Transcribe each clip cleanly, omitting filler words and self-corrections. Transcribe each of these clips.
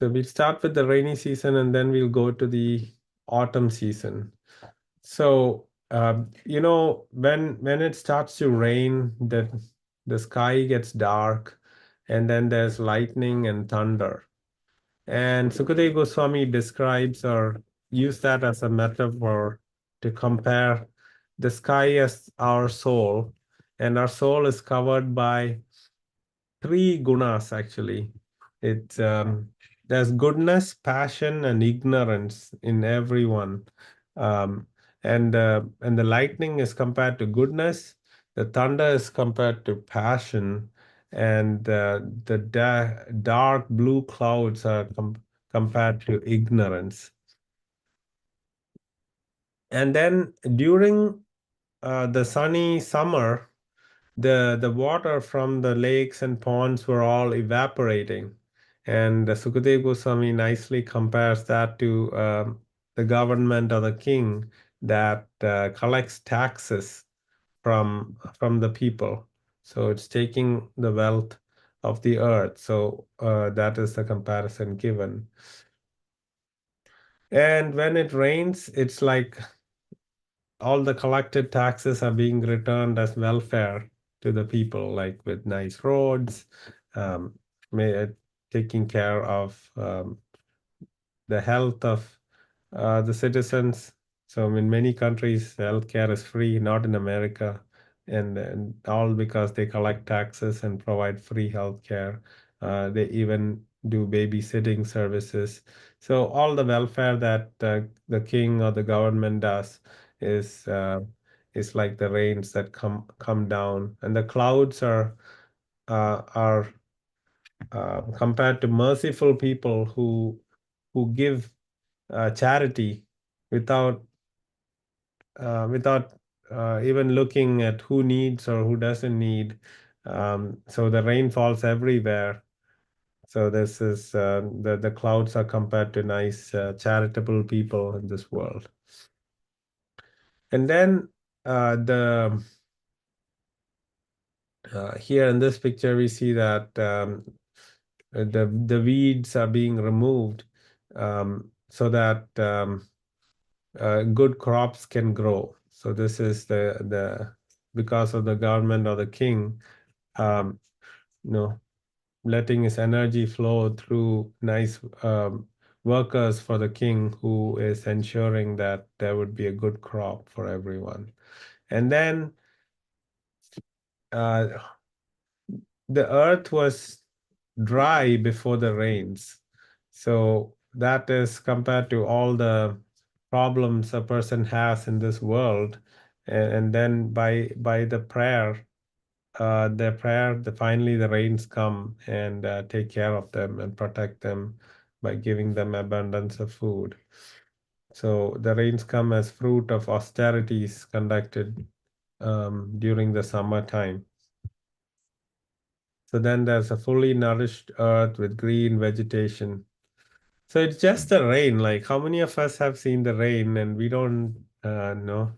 So we'll start with the rainy season and then we'll go to the autumn season. So when it starts to rain, the sky gets dark, and then there's lightning and thunder. And Sukadeva Goswami describes or use that as a metaphor to compare the sky as our soul, and our soul is covered by three gunas actually. It's There's goodness, passion, and ignorance in everyone. Um, and the lightning is compared to goodness, the thunder is compared to passion, and the dark blue clouds are compared to ignorance. And then during the sunny summer, the water from the lakes and ponds were all evaporating. And Sukadeva Goswami nicely compares that to the government or the king that collects taxes from the people. So it's taking the wealth of the earth. So that is the comparison given. And when it rains, it's like all the collected taxes are being returned as welfare to the people, like with nice roads, um, may, taking care of the health of the citizens. So in many countries, healthcare is free, not in America, and all because they collect taxes and provide free healthcare. They even do babysitting services. So all the welfare that the king or the government does is uh, is like the rains that come down, and the clouds are compared to merciful people who give charity without without even looking at who needs or who doesn't need. So the rain falls everywhere. So this is the clouds are compared to nice charitable people in this world. And then the here in this picture we see that the weeds are being removed so that good crops can grow. So this is the because of the government or the king, um, you know, letting his energy flow through nice workers for the king, who is ensuring that there would be a good crop for everyone. And then uh, the earth was dry before the rains. So that is compared to all the problems a person has in this world. And then by the prayer, finally the rains come and take care of them and protect them by giving them abundance of food. So the rains come as fruit of austerities conducted during the summertime. So then there's a fully nourished earth with green vegetation. So it's just the rain. Like, how many of us have seen the rain and we don't know,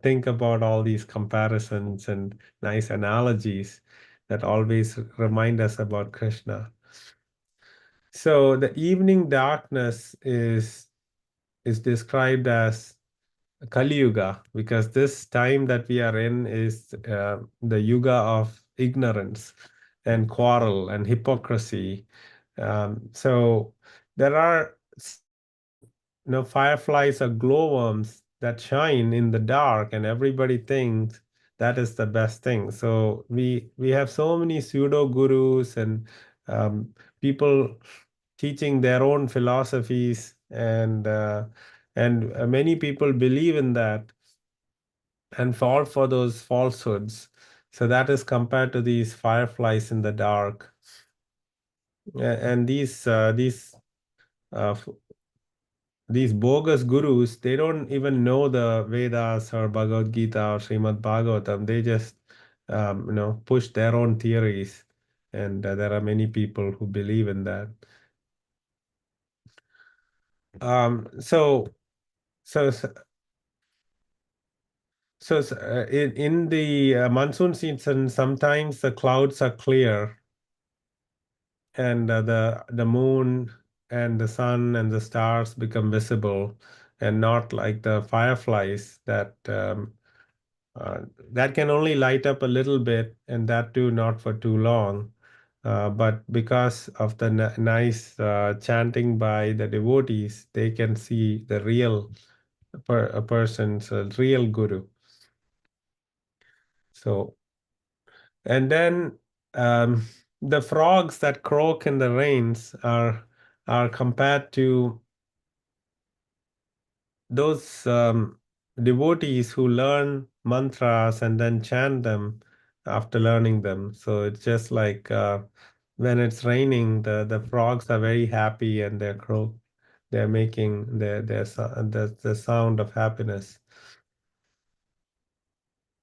think about all these comparisons and nice analogies that always remind us about Krishna. So the evening darkness is described as Kali Yuga, because this time that we are in is the yuga of ignorance and quarrel and hypocrisy. So there are fireflies are glowworms that shine in the dark, and everybody thinks that is the best thing. So we have so many pseudo gurus and people teaching their own philosophies, and many people believe in that and fall for those falsehoods. So that is compared to these fireflies in the dark. And uh, f- these bogus gurus, they don't even know the Vedas or Bhagavad Gita or Srimad Bhagavatam. They just push their own theories, and there are many people who believe in that. Um, so so so, in the monsoon season, sometimes the clouds are clear and the moon and the sun and the stars become visible, and not like the fireflies uh, that can only light up a little bit, and that too not for too long. But because of the nice chanting by the devotees, they can see the real a person's real guru. So, and then um, the frogs that croak in the rains are compared to those devotees who learn mantras and then chant them after learning them. So it's just like when it's raining, the frogs are very happy and they're croak. They're making the sound of happiness,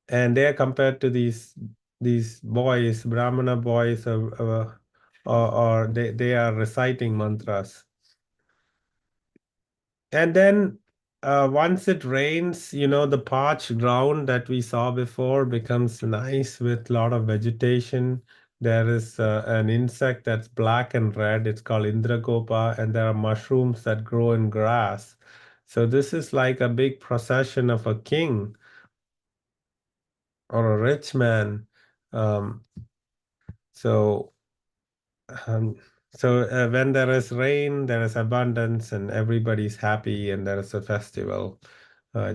and they are compared to these boys, Brahmana boys, or they are reciting mantras. And then once it rains, the parched ground that we saw before becomes nice with a lot of vegetation. There is an insect that's black and red. It's called Indragopa, and there are mushrooms that grow in grass. So this is like a big procession of a king or a rich man. Um, so um, when there is rain, there is abundance, and everybody's happy, and there is a festival,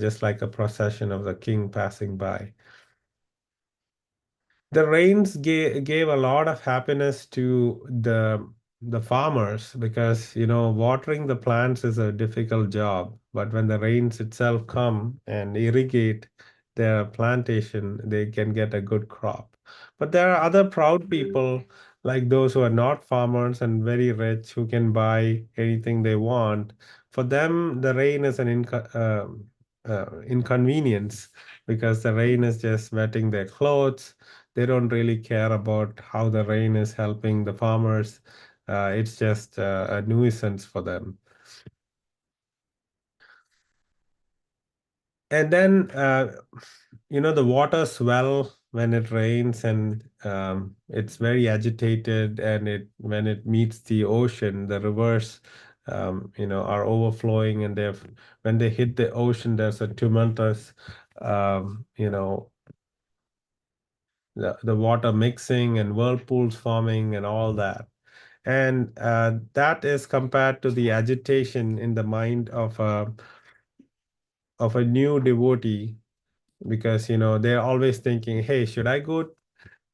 just like a procession of the king passing by. The rains gave a lot of happiness to the farmers, because watering the plants is a difficult job, but when the rains itself come and irrigate their plantation, they can get a good crop. But there are other proud people, like those who are not farmers and very rich, who can buy anything they want. For them the rain is an inconvenience, because the rain is just wetting their clothes. They don't really care about how the rain is helping the farmers. It's just a nuisance for them. And then, the water swell when it rains, and it's very agitated. And when it meets the ocean, the rivers, are overflowing, and when they hit the ocean, there's a tumultuous, um, you know, the water mixing and whirlpools forming and all that. And that is compared to the agitation in the mind of a new devotee, because they're always thinking, hey, should I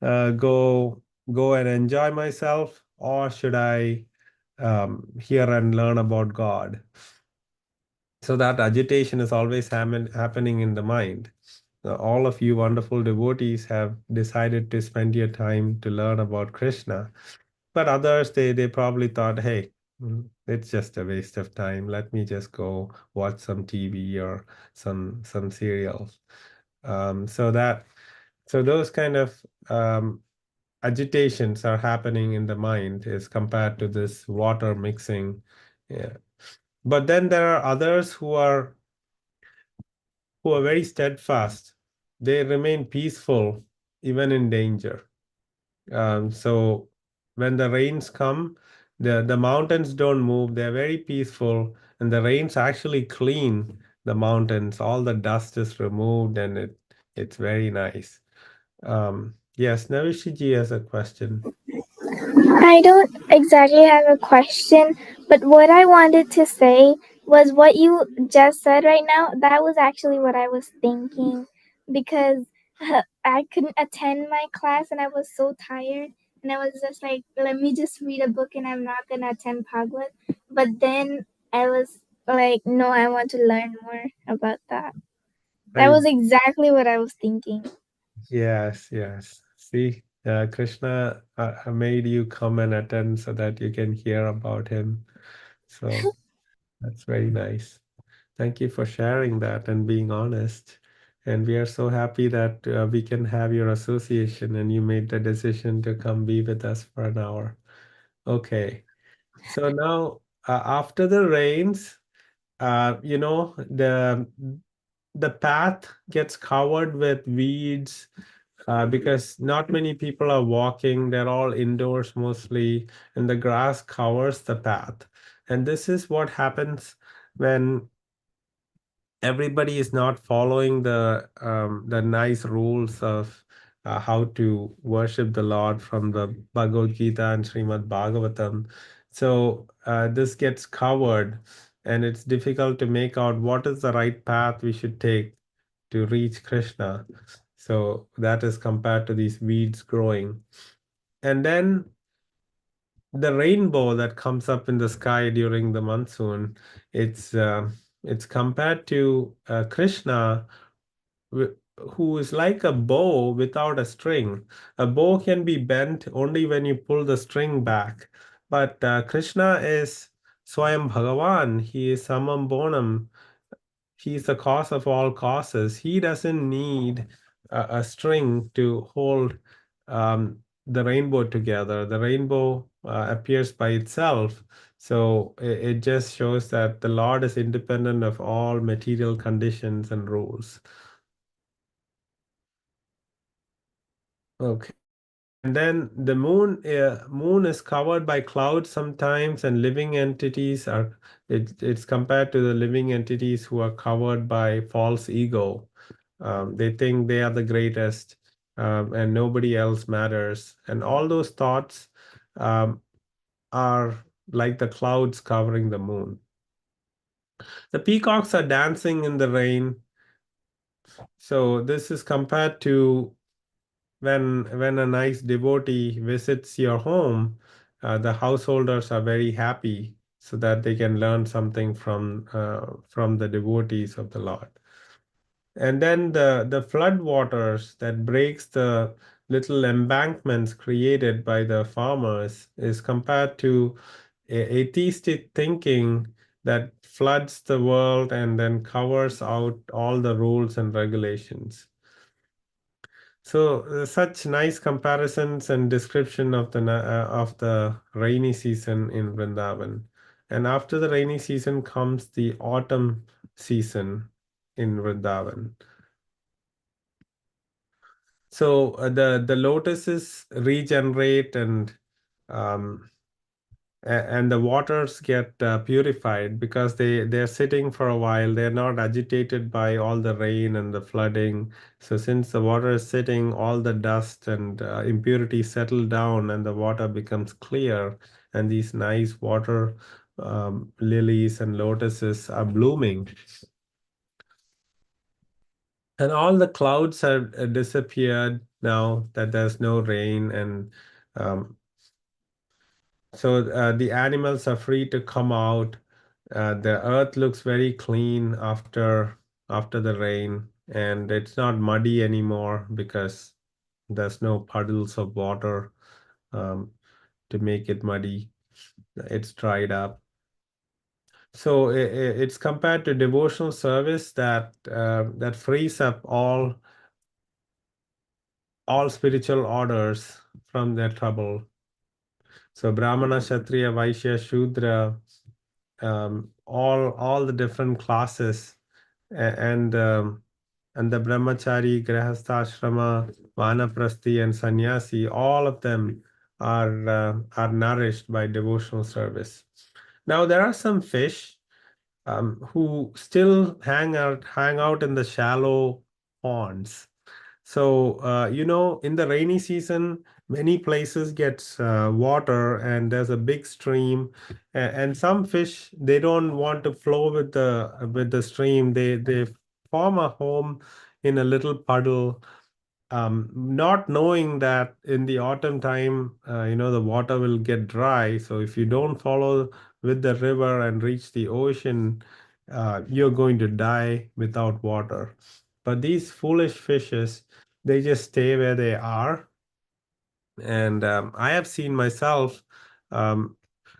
uh, go go and enjoy myself, or should I hear and learn about God? So that agitation is always happening in the mind. All of you wonderful devotees have decided to spend your time to learn about Krishna. But others, they probably thought, hey, it's just a waste of time. Let me just go watch some TV or some serials. So those kind of um, agitations are happening in the mind is compared to this water mixing. Yeah. But then there are others who are very steadfast. They remain peaceful even in danger. So when the rains come, the mountains don't move. They're very peaceful, and the rains actually clean the mountains. All the dust is removed, and it's very nice. Yes, Navishiji has a question. I don't exactly have a question, but what I wanted to say was what you just said right now. That was actually what I was thinking because I couldn't attend my class and I was so tired. And I was just like, let me just read a book and I'm not going to attend Bhagavad. But then I was like, no, I want to learn more about that. That I was exactly what I was thinking. Yes, yes. See, Krishna made you come and attend so that you can hear about him. So that's very nice. Thank you for sharing that and being honest. And we are so happy that we can have your association and you made the decision to come be with us for an hour. Okay. So now, after the rains, the path gets covered with weeds, because not many people are walking. They're all indoors mostly, and the grass covers the path. And this is what happens when everybody is not following the nice rules of how to worship the Lord from the Bhagavad Gita and Srimad Bhagavatam. So this gets covered, and it's difficult to make out what is the right path we should take to reach Krishna. So that is compared to these weeds growing. And then the rainbow that comes up in the sky during the monsoon, it's it's compared to Krishna, who is like a bow without a string. A bow can be bent only when you pull the string back, but Krishna is Swayam Bhagavan. He is Samam Bonam. He's the cause of all causes. He doesn't need a string to hold the rainbow together. The rainbow appears by itself. So it just shows that the Lord is independent of all material conditions and rules. Okay. And then the moon is covered by clouds sometimes, and living entities are it's compared to the living entities who are covered by false ego. They think they are the greatest, and nobody else matters. And all those thoughts um, are like the clouds covering the moon. The peacocks are dancing in the rain. So this is compared to when a nice devotee visits your home, the householders are very happy so that they can learn something from the devotees of the Lord. And then the flood waters that breaks the little embankments created by the farmers is compared to atheistic thinking that floods the world and then covers out all the rules and regulations. So such nice comparisons and description of of the rainy season in Vrindavan. And after the rainy season comes the autumn season in Vrindavan. So the lotuses regenerate um, and the waters get purified because they're sitting for a while. They're not agitated by all the rain and the flooding. So since the water is sitting, all the dust and impurities settle down, and the water becomes clear, and these nice water lilies and lotuses are blooming, and all the clouds have disappeared now that there's no rain, and um, so the animals are free to come out. The earth looks very clean after the rain, and it's not muddy anymore because there's no puddles of water um, to make it muddy. It's dried up. So it's compared to devotional service that frees up all spiritual orders from their trouble. So Brahmana, Kshatriya, Vaishya, Shudra, all the different classes, and and the brahmachari, grihastha, vanaprasthi, and sannyasi, all of them are nourished by devotional service. Now there are some fish who still hang out in the shallow ponds. So, in the rainy season, many places gets water, and there's a big stream, and some fish they don't want to flow with the stream. They form a home in a little puddle, not knowing that in the autumn time, the water will get dry. So if you don't follow with the river and reach the ocean, you're going to die without water. But these foolish fishes, they just stay where they are. And I have seen myself, um,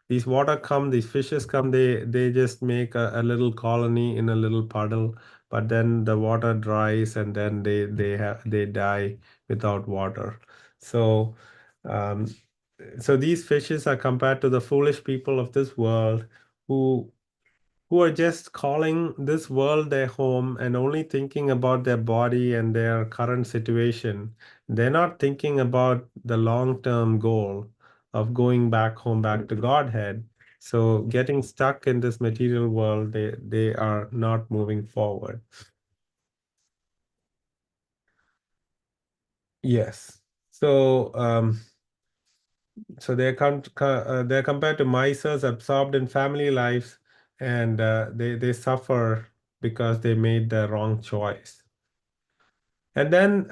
these fishes come, they just make a little colony in a little puddle, but then the water dries, and then they die without water. So um, so these fishes are compared to the foolish people of this world who who are just calling this world their home and only thinking about their body and their current situation. They're not thinking about the long-term goal of going back home, back to Godhead. So getting stuck in this material world, they are not moving forward. Yes. So they're compared to misers absorbed in family lives, and they suffer because they made the wrong choice. And then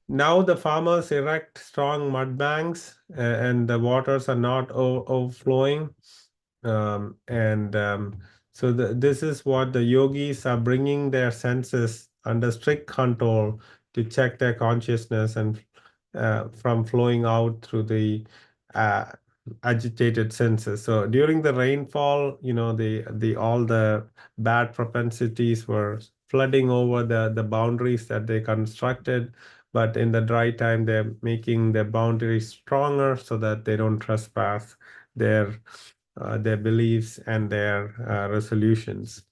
now the farmers erect strong mud banks, and the waters are not overflowing. And so this is what the yogis are bringing their senses under strict control to check their consciousness and from flowing out through the uh, agitated senses. So during the rainfall, the all the bad propensities were flooding over the boundaries that they constructed. But in the dry time, they're making their boundaries stronger so that they don't trespass their their beliefs and their resolutions.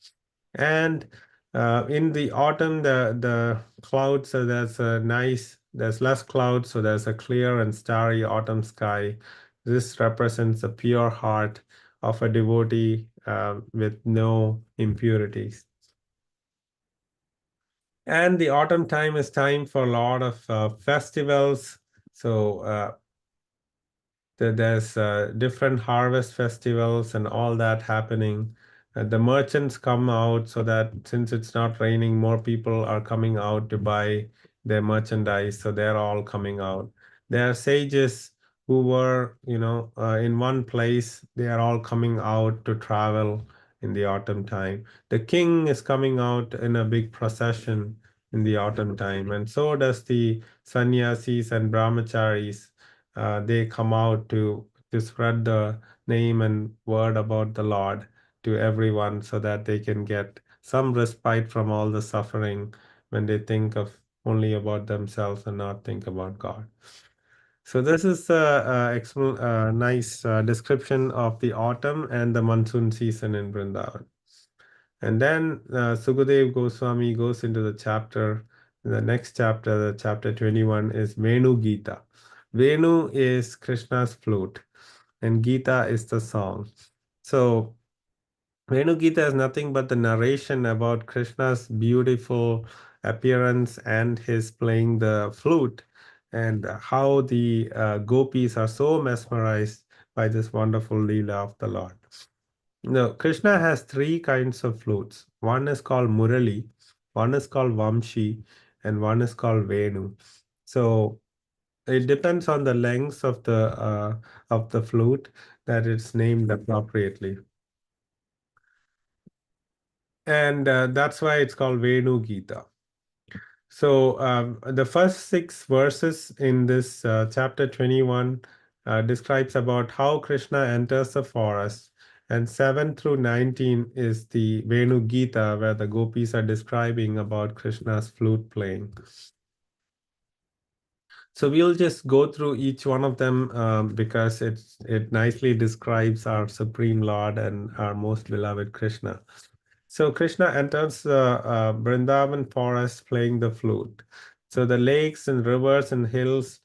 And in the autumn, the clouds, so there's less clouds, so there's a clear and starry autumn sky. This represents the pure heart of a devotee with no impurities. And the autumn time is time for a lot of festivals. So there's different harvest festivals and all that happening. The merchants come out so that since it's not raining, more people are coming out to buy their merchandise. So they're all coming out. There are sages who were, in one place. They are all coming out to travel in the autumn time. The king is coming out in a big procession in the autumn time, and so does the sannyasis and brahmacharis. They come out to spread the name and word about the Lord to everyone so that they can get some respite from all the suffering when they think of only about themselves and not think about God. So this is a nice description of the autumn and the monsoon season in Vrindavan. And then Sukadev Goswami goes into the chapter. The next chapter, the chapter 21, is Venu Gita. Venu is Krishna's flute, and Gita is the song. So Venu Gita is nothing but the narration about Krishna's beautiful appearance and his playing the flute, and how the gopis are so mesmerized by this wonderful Leela of the Lord. No, Krishna has three kinds of flutes. One is called Murali, one is called Vamshi, and one is called Venu. So it depends on the length of the flute that it's named appropriately, and that's why it's called Venu Gita. So the first six verses in this chapter 21 describes about how Krishna enters the forest, and 7 through 19 is the Venu Gita, where the gopis are describing about Krishna's flute playing. So we'll just go through each one of them because it nicely describes our Supreme Lord and our most beloved Krishna. So Krishna enters the Vrindavan forest playing the flute. So the lakes and rivers and hills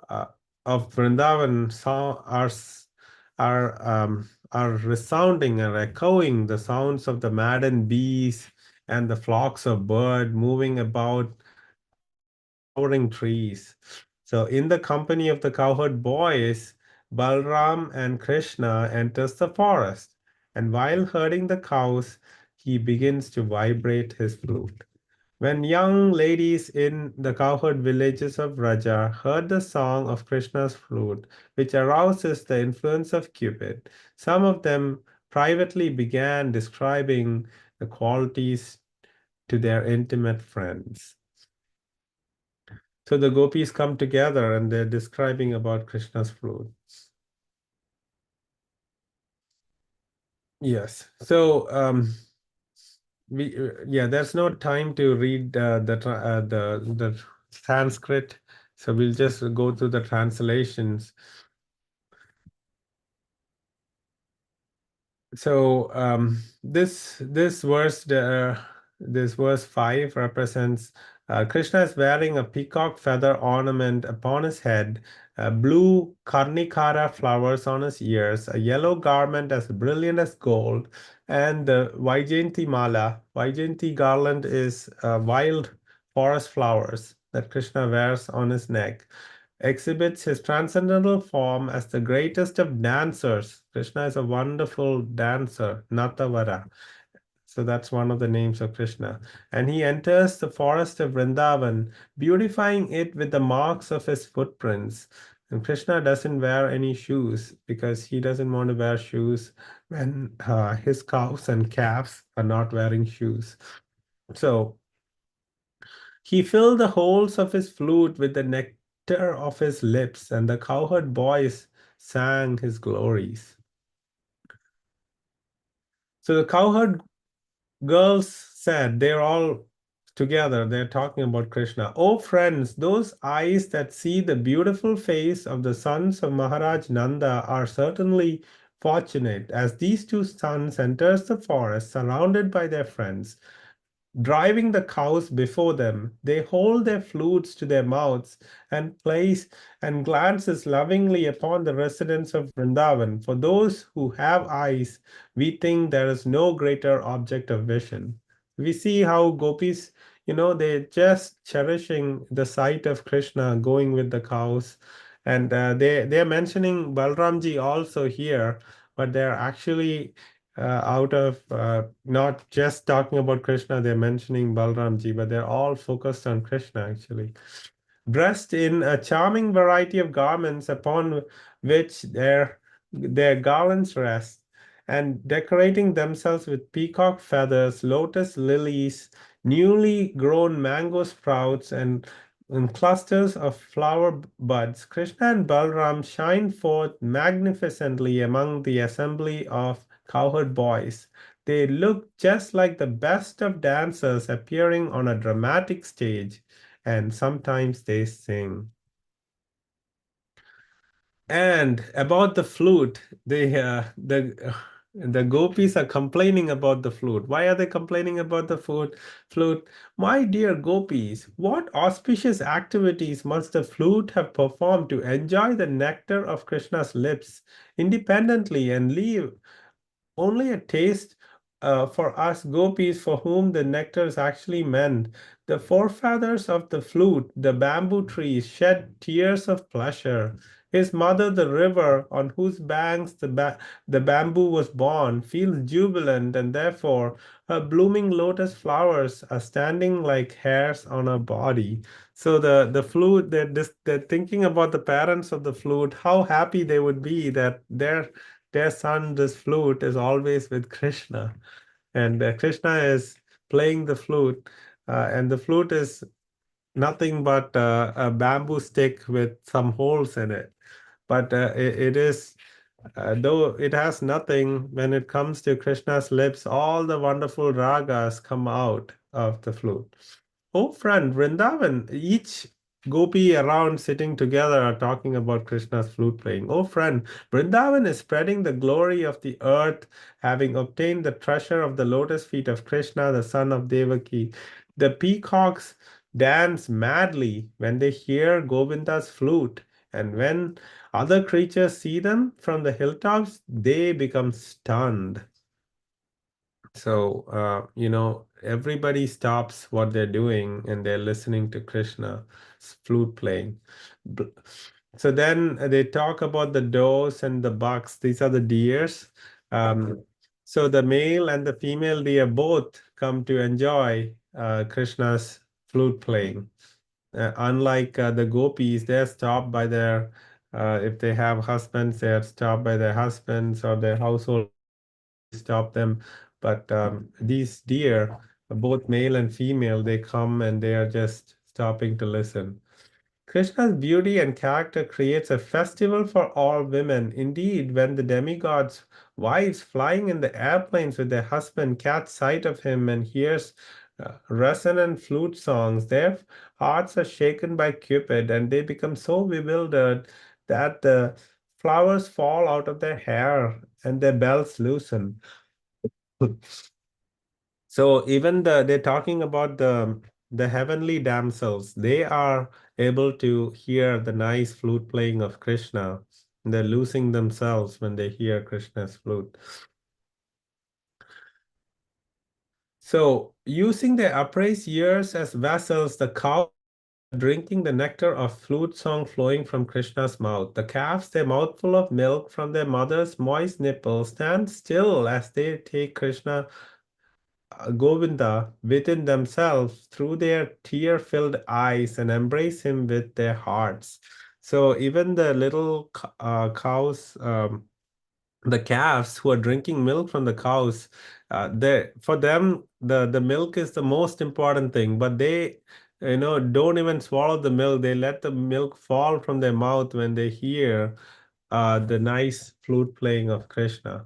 uh, of Vrindavan are resounding and echoing the sounds of the maddened bees and the flocks of birds moving about the towering trees. So in the company of the cowherd boys, Balram and Krishna enters the forest, and while herding the cows, he begins to vibrate his flute. When young ladies in the cowherd villages of Raja heard the song of Krishna's flute, which arouses the influence of Cupid, some of them privately began describing the qualities to their intimate friends. So the gopis come together and they're describing about Krishna's flute. Yes. So there's no time to read the Sanskrit, so we'll just go through the translations. So this verse 5 represents Krishna is wearing a peacock feather ornament upon his head, blue karnikara flowers on his ears, a yellow garment as brilliant as gold, and the Vaijayanti mala. Vaijayanti garland is wild forest flowers that Krishna wears on his neck, exhibits his transcendental form as the greatest of dancers. Krishna is a wonderful dancer, Natavara. So that's one of the names of Krishna. And he enters the forest of Vrindavan, beautifying it with the marks of his footprints. And Krishna doesn't wear any shoes because he doesn't want to wear shoes when his cows and calves are not wearing shoes. So he filled the holes of his flute with the nectar of his lips, and the cowherd boys sang his glories. So the cowherd girls said, they're all together, they're talking about Krishna. Oh, friends, those eyes that see the beautiful face of the sons of Maharaj Nanda are certainly fortunate, as these two sons enters the forest surrounded by their friends, driving the cows before them. They hold their flutes to their mouths and place and glances lovingly upon the residents of Vrindavan. For those who have eyes, we think there is no greater object of vision. We see how gopis, they're just cherishing the sight of Krishna going with the cows. And they're mentioning Balramji also here, but they're actually out of not just talking about Krishna, they're mentioning Balramji, but they're all focused on Krishna actually. Dressed in a charming variety of garments upon which their garlands rest, and decorating themselves with peacock feathers, lotus lilies, newly grown mango sprouts, and clusters of flower buds, Krishna and Balram shine forth magnificently among the assembly of cowherd boys. They look just like the best of dancers appearing on a dramatic stage, and sometimes they sing. And about the flute, the gopis are complaining about the flute. Why are they complaining about the flute? Flute, my dear gopis, what auspicious activities must the flute have performed to enjoy the nectar of Krishna's lips independently and leave only a taste for us gopis for whom the nectar is actually meant. The forefathers of the flute, the bamboo trees, shed tears of pleasure. His mother, the river, on whose banks the bamboo was born, feels jubilant, and therefore her blooming lotus flowers are standing like hairs on her body. So the flute, they're thinking about the parents of the flute, how happy they would be that their son, this flute, is always with Krishna, and Krishna is playing the flute, and the flute is nothing but a bamboo stick with some holes in it. But it is, though it has nothing, when it comes to Krishna's lips, all the wonderful ragas come out of the flute. Oh, friend, Vrindavan, each gopi around sitting together are talking about Krishna's flute playing. Oh, friend, Vrindavan is spreading the glory of the earth, having obtained the treasure of the lotus feet of Krishna, the son of Devaki. The peacocks dance madly when they hear Govinda's flute, and when other creatures see them from the hilltops, they become stunned. So, everybody stops what they're doing and they're listening to Krishna's flute playing. B- So then they talk about the does and the bucks. These are the deers. So the male and the female deer both come to enjoy Krishna's flute playing. Unlike the gopis, they're stopped by if they have husbands, they're stopped by their husbands or their household stop them. But these deer, both male and female, they come and they are just stopping to listen. Krishna's beauty and character creates a festival for all women. Indeed, when the demigods' wives flying in the airplanes with their husband catch sight of him and hears resonant flute songs, their hearts are shaken by Cupid and they become so bewildered that the flowers fall out of their hair and their bells loosen. So even they're talking about the heavenly damsels, they are able to hear the nice flute playing of Krishna. They're losing themselves when they hear Krishna's flute. So, using their upraised ears as vessels, the cow drinking the nectar of flute song flowing from Krishna's mouth. The calves, their mouthful of milk from their mother's moist nipples, stand still as they take Krishna Govinda within themselves through their tear-filled eyes and embrace him with their hearts. So even the little cows, the calves who are drinking milk from the cows, for them the milk is the most important thing. But they, don't even swallow the milk. They let the milk fall from their mouth when they hear the nice flute playing of Krishna.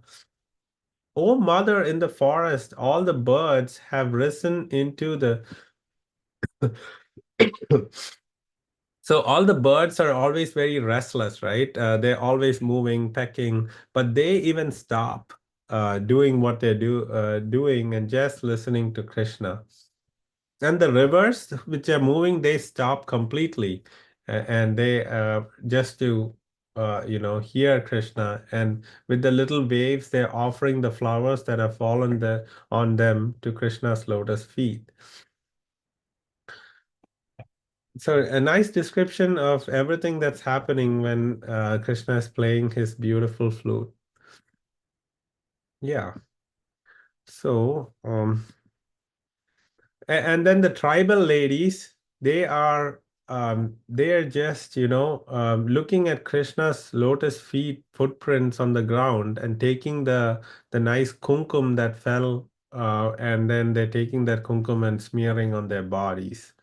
O mother in the forest, all the birds have risen into the. So all the birds are always very restless, right? They're always moving, pecking, but they even stop doing what they're doing and just listening to Krishna. And the rivers which are moving, they stop completely, and they just to hear Krishna. And with the little waves, they're offering the flowers that have fallen on them to Krishna's lotus feet. So a nice description of everything that's happening when Krishna is playing his beautiful flute. Yeah. So and then the tribal ladies, they are just looking at Krishna's lotus feet footprints on the ground and taking the nice kumkum that fell, and then they're taking that kumkum and smearing on their bodies.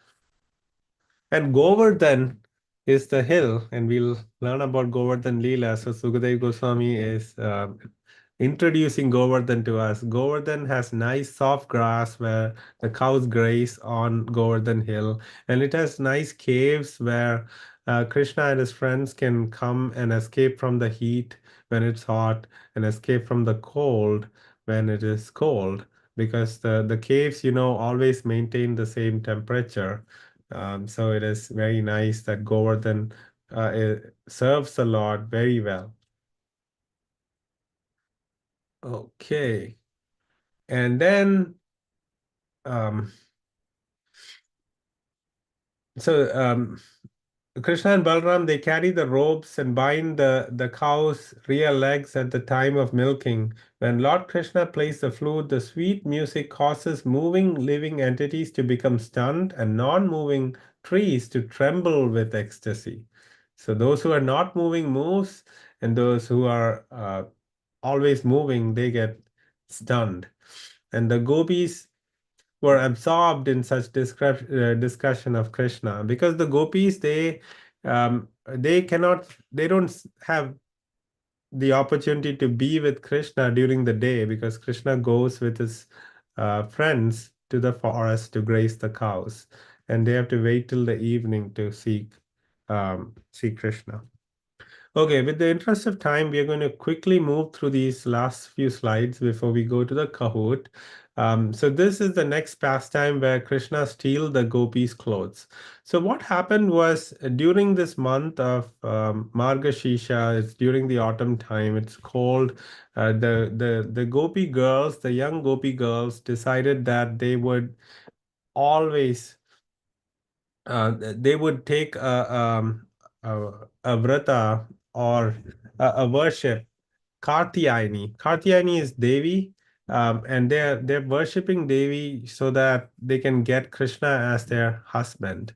And Govardhan is the hill, and we'll learn about Govardhan Leela. So Sukadev Goswami is introducing Govardhan to us. Govardhan has nice soft grass where the cows graze on Govardhan Hill, and it has nice caves where Krishna and his friends can come and escape from the heat when it's hot and escape from the cold when it is cold, because the caves, always maintain the same temperature. So it is very nice that Govardhan serves the Lord very well. Okay. And then, um, so Krishna and Balram, they carry the ropes and bind the cow's rear legs at the time of milking. When Lord Krishna plays the flute, the sweet music causes moving living entities to become stunned and non-moving trees to tremble with ecstasy. So those who are not moving moves, and those who are always moving, they get stunned. And the gopis were absorbed in such discussion of Krishna, because the gopis, they cannot, they don't have the opportunity to be with Krishna during the day, because Krishna goes with his friends to the forest to graze the cows, and they have to wait till the evening to see Krishna. Okay, with the interest of time, we are going to quickly move through these last few slides before we go to the Kahoot. So this is the next pastime where Krishna steals the gopis' clothes. So what happened was, during this month of Margashisha, it's during the autumn time, it's cold. The gopi girls, the young gopi girls, decided that they would always they would take a vrata, or a worship, Kartiyani. Kartiyani is Devi, and they're worshiping Devi so that they can get Krishna as their husband.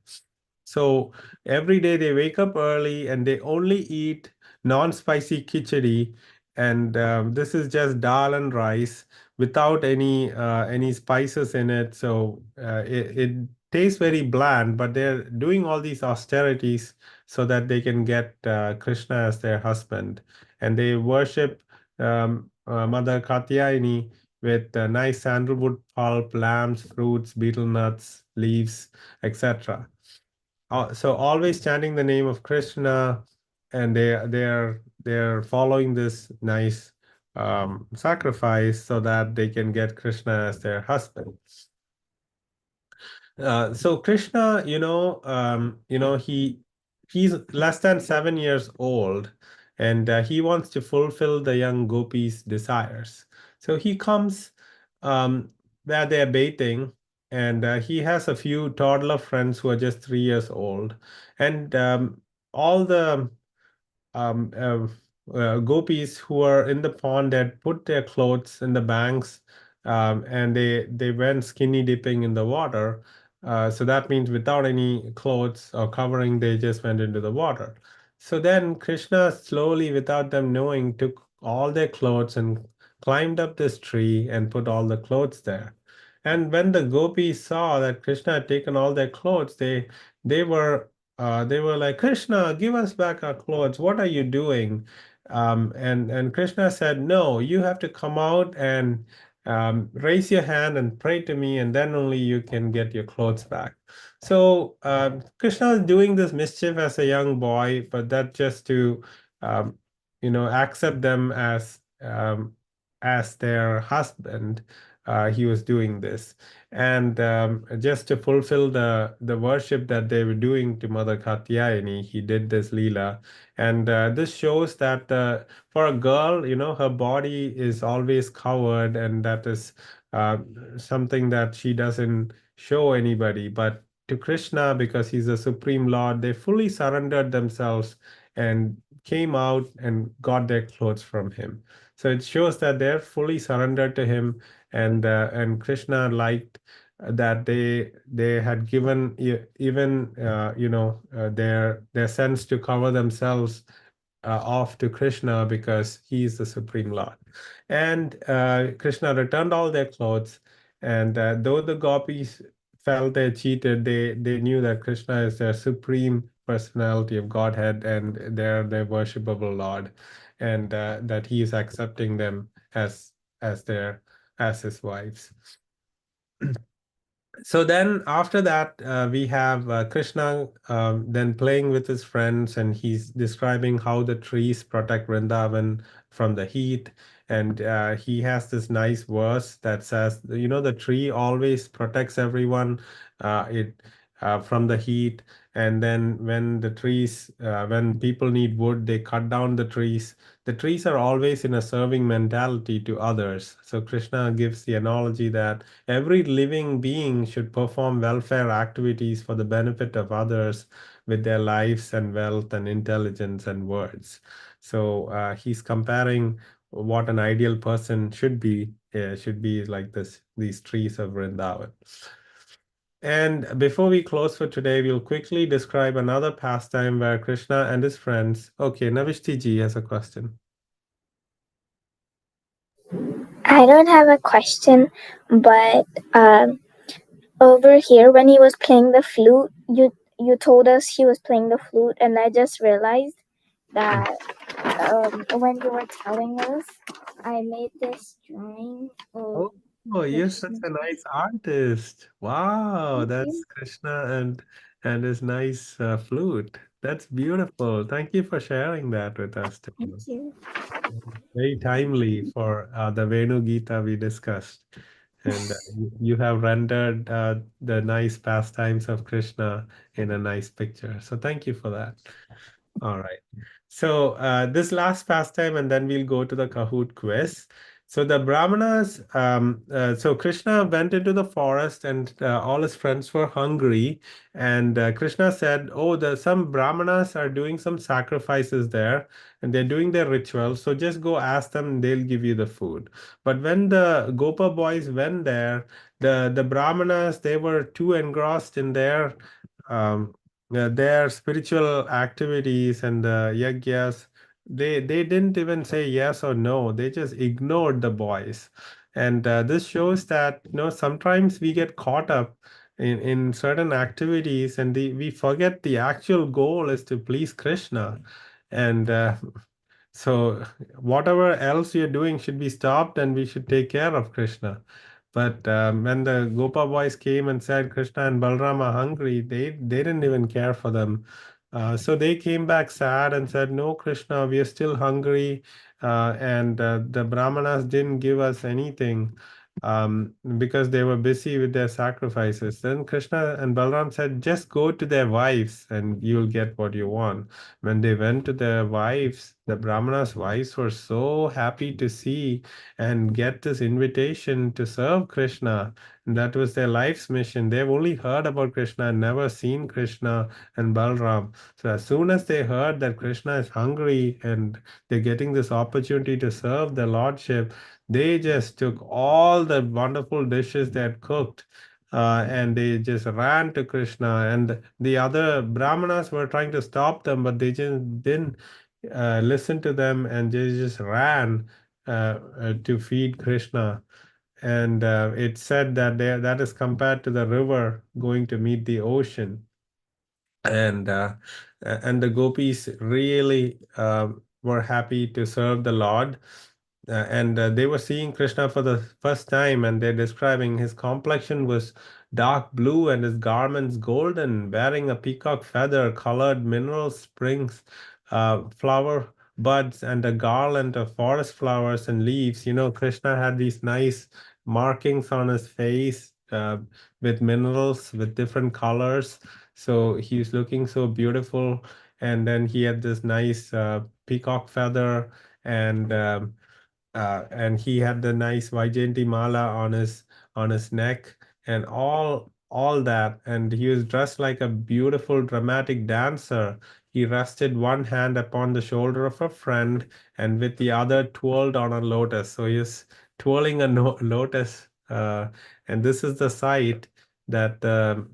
So every day they wake up early and they only eat non-spicy khichdi, and this is just dal and rice without any spices in it. So it tastes very bland, but they're doing all these austerities so that they can get Krishna as their husband, and they worship Mother Katyayani with nice sandalwood pulp, lambs, fruits, betel nuts, leaves, etc. So always chanting the name of Krishna, and they're following this nice sacrifice so that they can get Krishna as their husband. So Krishna, he's less than 7 years old, and he wants to fulfill the young gopis' desires. So he comes um, where they're bathing, and he has a few toddler friends who are just 3 years old, and all the gopis who are in the pond had put their clothes in the banks, and they went skinny dipping in the water. So that means without any clothes or covering, they just went into the water. So then Krishna slowly, without them knowing, took all their clothes and climbed up this tree and put all the clothes there. And when the gopis saw that Krishna had taken all their clothes, they were they were like, Krishna, give us back our clothes. What are you doing? And Krishna said, no, you have to come out and raise your hand and pray to me, and then only you can get your clothes back. So Krishna is doing this mischief as a young boy, but that just to um, accept them as their husband. He was doing this, and just to fulfill the worship that they were doing to Mother Katyayani, he did this leela. And this shows that for a girl, her body is always covered, and that is uh, something that she doesn't show anybody. But to Krishna, because he's the Supreme Lord, they fully surrendered themselves and came out and got their clothes from him. So it shows that they're fully surrendered to him, and Krishna liked that they had given even their sense to cover themselves off to Krishna because he is the Supreme Lord. And Krishna returned all their clothes, and though the gopis felt they cheated, they knew that Krishna is their supreme personality of Godhead, and they're their worshipable Lord, and that he is accepting them as as his wives. So then after that we have Krishna then playing with his friends, and he's describing how the trees protect Vrindavan from the heat. And he has this nice verse that says, the tree always protects everyone it from the heat. And then when people need wood, they cut down the trees are always in a serving mentality to others. So Krishna gives the analogy that every living being should perform welfare activities for the benefit of others with their lives and wealth and intelligence and words. So he's comparing what an ideal person should be like these trees of Vrindavan. And before we close for today, we'll quickly describe another pastime where Krishna and his friends. Okay, Navishti ji has a question. I don't have a question, but over here when he was playing the flute, you told us he was playing the flute, and I just realized that when you were telling us, I made this drawing of Oh, you're such Krishna. a nice artist. Wow, Thank that's you. Krishna and his nice flute. That's beautiful. Thank you for sharing that with us Thank today. you. Very timely for the Venu Gita we discussed. And you have rendered the nice pastimes of Krishna in a nice picture. So thank you for that. All right. So this last pastime, and then we'll go to the Kahoot quiz. So the Brahmanas, so Krishna went into the forest, and all his friends were hungry. And Krishna said, "Oh, some Brahmanas are doing some sacrifices there, and they're doing their rituals. So just go ask them; they'll give you the food." But when the Gopa boys went there, the Brahmanas, they were too engrossed in um, their spiritual activities and the yagyas. They didn't even say yes or no. They just ignored the boys. And this shows that sometimes we get caught up in certain activities, and we forget the actual goal is to please Krishna. And so whatever else you're doing should be stopped, and we should take care of Krishna. But when the Gopa boys came and said Krishna and Balram are hungry, they didn't even care for them. So they came back sad and said, "No, Krishna, we are still hungry, and the Brahmanas didn't give us anything." because they were busy with their sacrifices. Then Krishna and Balram said, just go to their wives and you'll get what you want. When they went to their wives, the Brahmanas' wives were so happy to see and get this invitation to serve Krishna. And that was their life's mission. They've only heard about Krishna and never seen Krishna and Balram. So as soon as they heard that Krishna is hungry and they're getting this opportunity to serve the Lordship, they just took all the wonderful dishes they had cooked, and they just ran to Krishna. And the other Brahmanas were trying to stop them, but they just didn't listen to them, and they just ran to feed Krishna. And it said that that is compared to the river going to meet the ocean. And and the gopis really were happy to serve the Lord. And they were seeing Krishna for the first time, and they're describing his complexion was dark blue and his garments golden, bearing a peacock feather, colored mineral springs, flower buds, and a garland of forest flowers and leaves. Krishna had these nice markings on his face, with minerals with different colors. So he's looking so beautiful. And then he had this nice peacock feather, and and he had the nice Vaijayanti mala on his neck, and all that. And he was dressed like a beautiful dramatic dancer. He rested one hand upon the shoulder of a friend, and with the other twirled on a lotus. So he's twirling a lotus, and this is the sight that the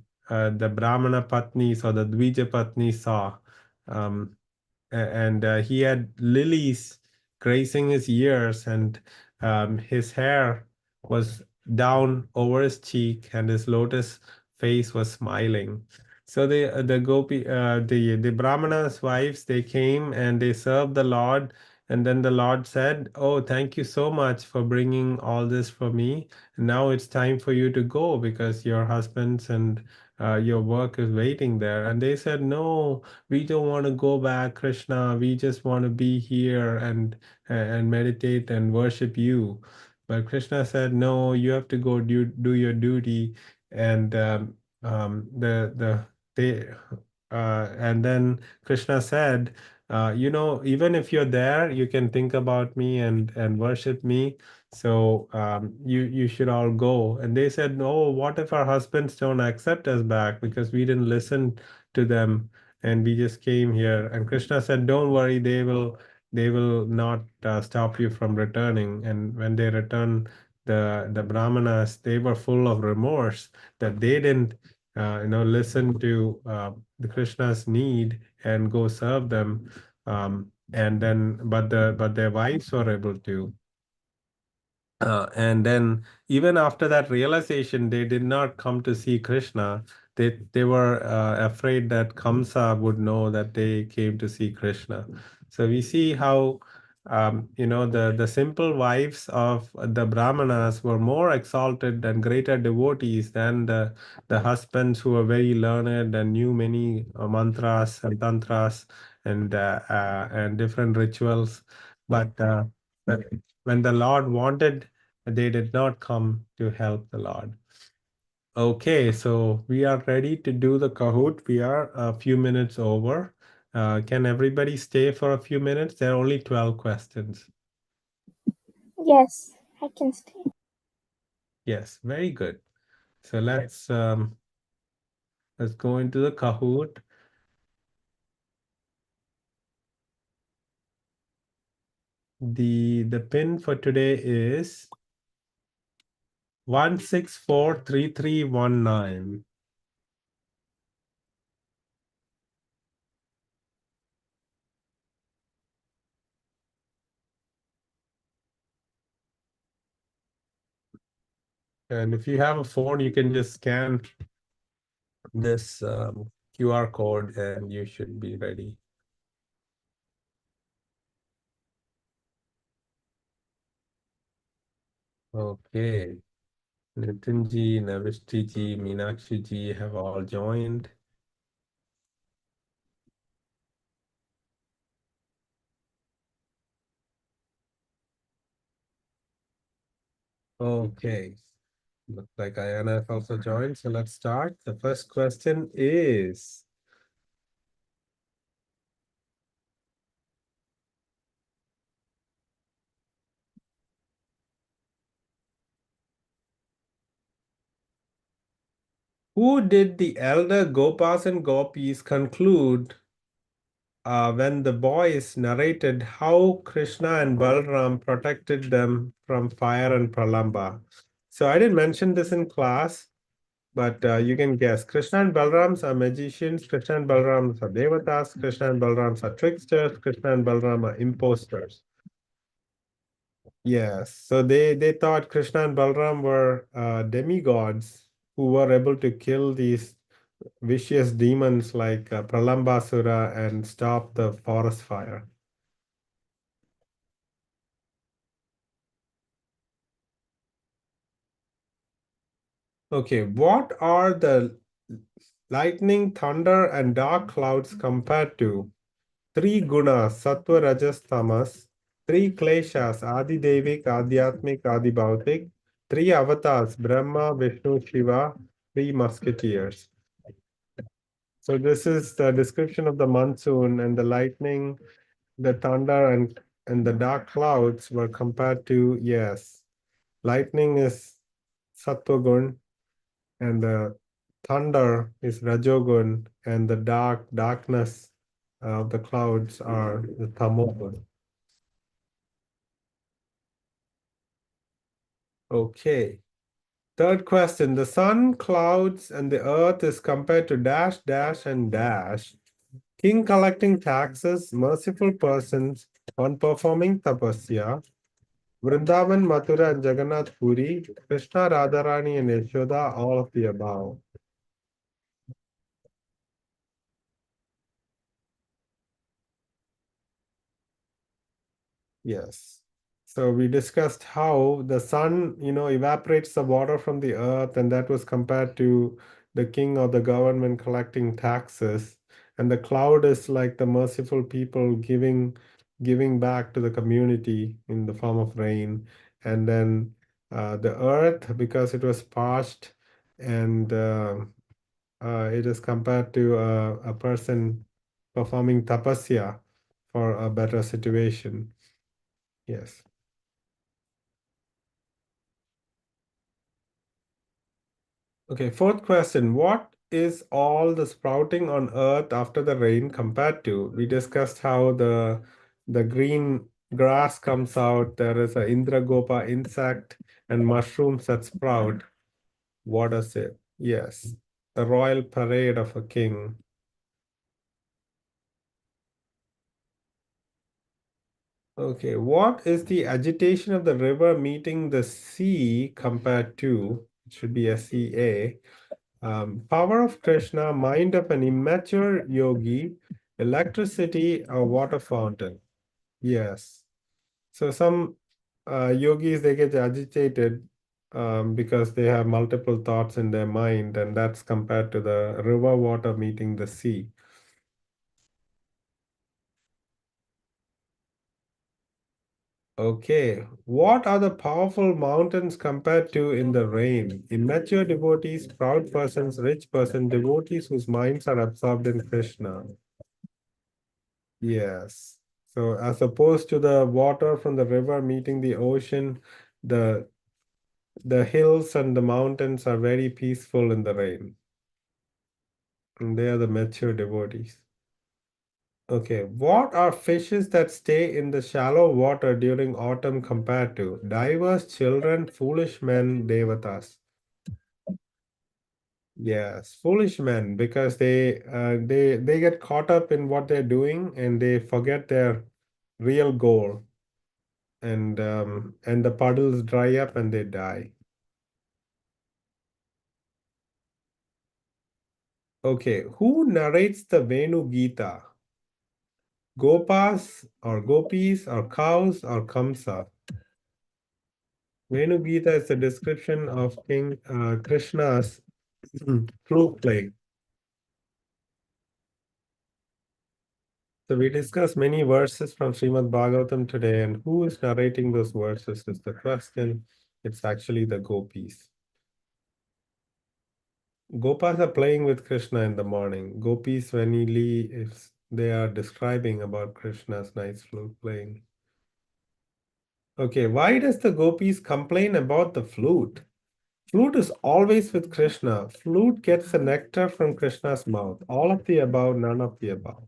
Brahmana Patnis or the Dwija Patni saw. Um, and he had lilies gracing his ears, and his hair was down over his cheek, and his lotus face was smiling. So the gopi the brahmanas wives, they came and they served the Lord. And then the Lord said, oh, thank you so much for bringing all this for me. Now it's time for you to go, because your husbands and your work is waiting there. And they said, no, we don't want to go back, Krishna. We just want to be here and meditate and worship you. But Krishna said, no, you have to go do your duty. And the they and then Krishna said, even if you're there, you can think about me and worship me. So you should all go. And they said, no, what if our husbands don't accept us back because we didn't listen to them, and we just came here? And Krishna said, don't worry, they will not stop you from returning. And when they returned, the brahmanas, they were full of remorse that they didn't listen to the Krishna's need and go serve them. And then but their wives were able to. And then even after that realization, they did not come to see Krishna. They were afraid that Kamsa would know that they came to see Krishna. So we see how the simple wives of the Brahmanas were more exalted and greater devotees than the husbands who were very learned and knew many mantras and tantras and different rituals. But when the Lord wanted, they did not come to help the Lord. Okay, so we are ready to do the Kahoot. We are a few minutes over. Can everybody stay for a few minutes? There are only 12 questions. Yes, I can stay. Yes, very good. So let's go into the Kahoot. The pin for today is 1643319. And if you have a phone, you can just scan this QR code and you should be ready. Okay. Nitin ji, Navishti ji, Meenakshi ji have all joined. Okay. Looks like Ayana has also joined. So let's start. The first question is, who did the elder Gopas and Gopis conclude when the boys narrated how Krishna and Balram protected them from fire and pralamba? So I didn't mention this in class, but you can guess. Krishna and Balrams are magicians. Krishna and Balrams are devatas. Krishna and Balrams are tricksters. Krishna and Balram are imposters. Yes, so they thought Krishna and Balram were demigods who were able to kill these vicious demons like Pralambasura and stop the forest fire. Okay, what are the lightning, thunder, and dark clouds compared to? Three gunas, sattva, rajas, tamas. Three kleshas, adi devik, adhyatmik, adi bhautik. Three avatars, Brahma, Vishnu, Shiva. Three musketeers. So this is the description of the monsoon, and the lightning, the thunder, and the dark clouds were compared to, yes, lightning is sattvagun, and the thunder is rajogun, and the darkness of the clouds are the tamogun. Okay. Third question. The sun, clouds, and the earth is compared to dash, dash, and dash. King collecting taxes, merciful persons, one performing tapasya. Vrindavan, Mathura, and Jagannath Puri, Krishna, Radharani, and Yashoda, all of the above. Yes. So we discussed how the sun, evaporates the water from the earth, and that was compared to the king or the government collecting taxes. And the cloud is like the merciful people giving back to the community in the form of rain. And then the earth, because it was parched, and it is compared to a person performing tapasya for a better situation. Yes. Okay, fourth question. What is all the sprouting on earth after the rain compared to? We discussed how the green grass comes out, there is a Indragopa insect and mushrooms that sprout. What is it? Yes, the royal parade of a king. Okay, what is the agitation of the river meeting the sea compared to? It should be a CA. Power of Krishna, mind of an immature yogi, electricity, a water fountain. Yes. So some yogis, they get agitated because they have multiple thoughts in their mind, and that's compared to the river water meeting the sea. Okay. What are the powerful mountains compared to in the rain? Immature devotees, proud persons, rich person, devotees whose minds are absorbed in Krishna. Yes. So as opposed to the water from the river meeting the ocean, the the hills and the mountains are very peaceful in the rain. And they are the mature devotees. Okay, what are fishes that stay in the shallow water during autumn compared to? Divers, children, foolish men, devatas. Yes, foolish men, because they get caught up in what they're doing and they forget their real goal. And the puddles dry up and they die. Okay, who narrates the Venu Gita? Gopas or gopis or cows or Kamsa? Venu Gita is a description of King Krishna's flute playing. So we discussed many verses from Srimad Bhagavatam today, and who is narrating those verses is the question. It's actually the gopis. Gopas are playing with Krishna in the morning. Gopis, Vanili, if they are describing about Krishna's nice flute playing. Okay, why does the gopis complain about the flute? Flute is always with Krishna. Flute gets the nectar from Krishna's mouth. All of the above, none of the above.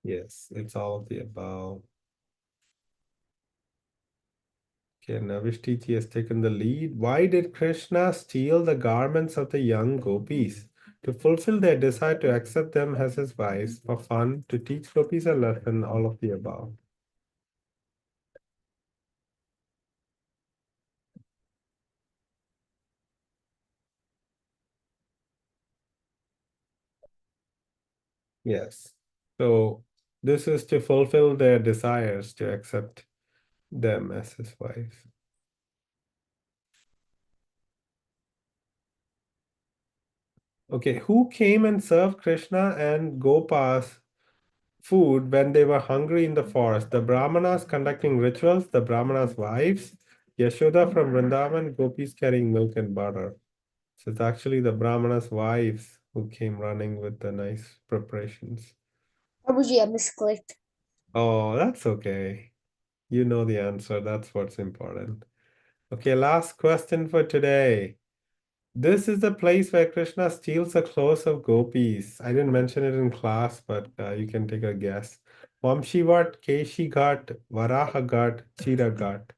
Yes, it's all of the above. Okay, Navishtiti has taken the lead. Why did Krishna steal the garments of the young gopis? To fulfill their desire to accept them as his wives, for fun, to teach gopis a lesson, all of the above. Yes. So this is to fulfill their desires to accept them as his wives. Okay, who came and served Krishna and Gopas food when they were hungry in the forest? The Brahmanas conducting rituals, the Brahmanas' wives, Yashoda from Vrindavan, gopis carrying milk and butter. So it's actually the Brahmanas' wives who came running with the nice preparations. Prabhuji, I misclicked. Oh, that's okay. You know the answer. That's what's important. Okay, last question for today. This is the place where Krishna steals the clothes of gopis. I didn't mention it in class, but you can take a guess. Vamshivat, Keshi Ghat, Varaha Ghat, Chira Ghat.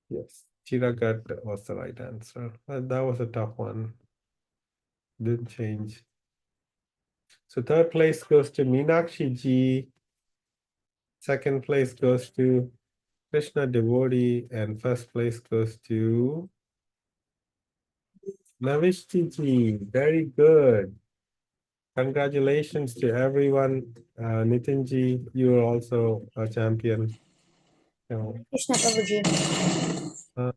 Yes, Chira Ghat was the right answer. That was a tough one. Didn't change. So third place goes to Meenakshi ji. Second place goes to Krishna devotee, and first place goes to Navishti ji. Very good. Congratulations to everyone. Nitin ji, you are also a champion. So, Krishna Prabhuji. uh,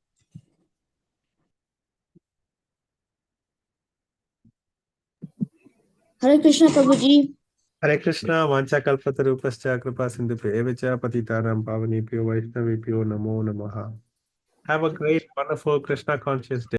Hare Krishna Prabhuji. Hare Krishna, Vancha Kalpatarupascha Kripa Sindhu Evacha Patitanam Pavanipyo Vaishnavipyo Namo Namaha. Have a great, wonderful Krishna conscious day.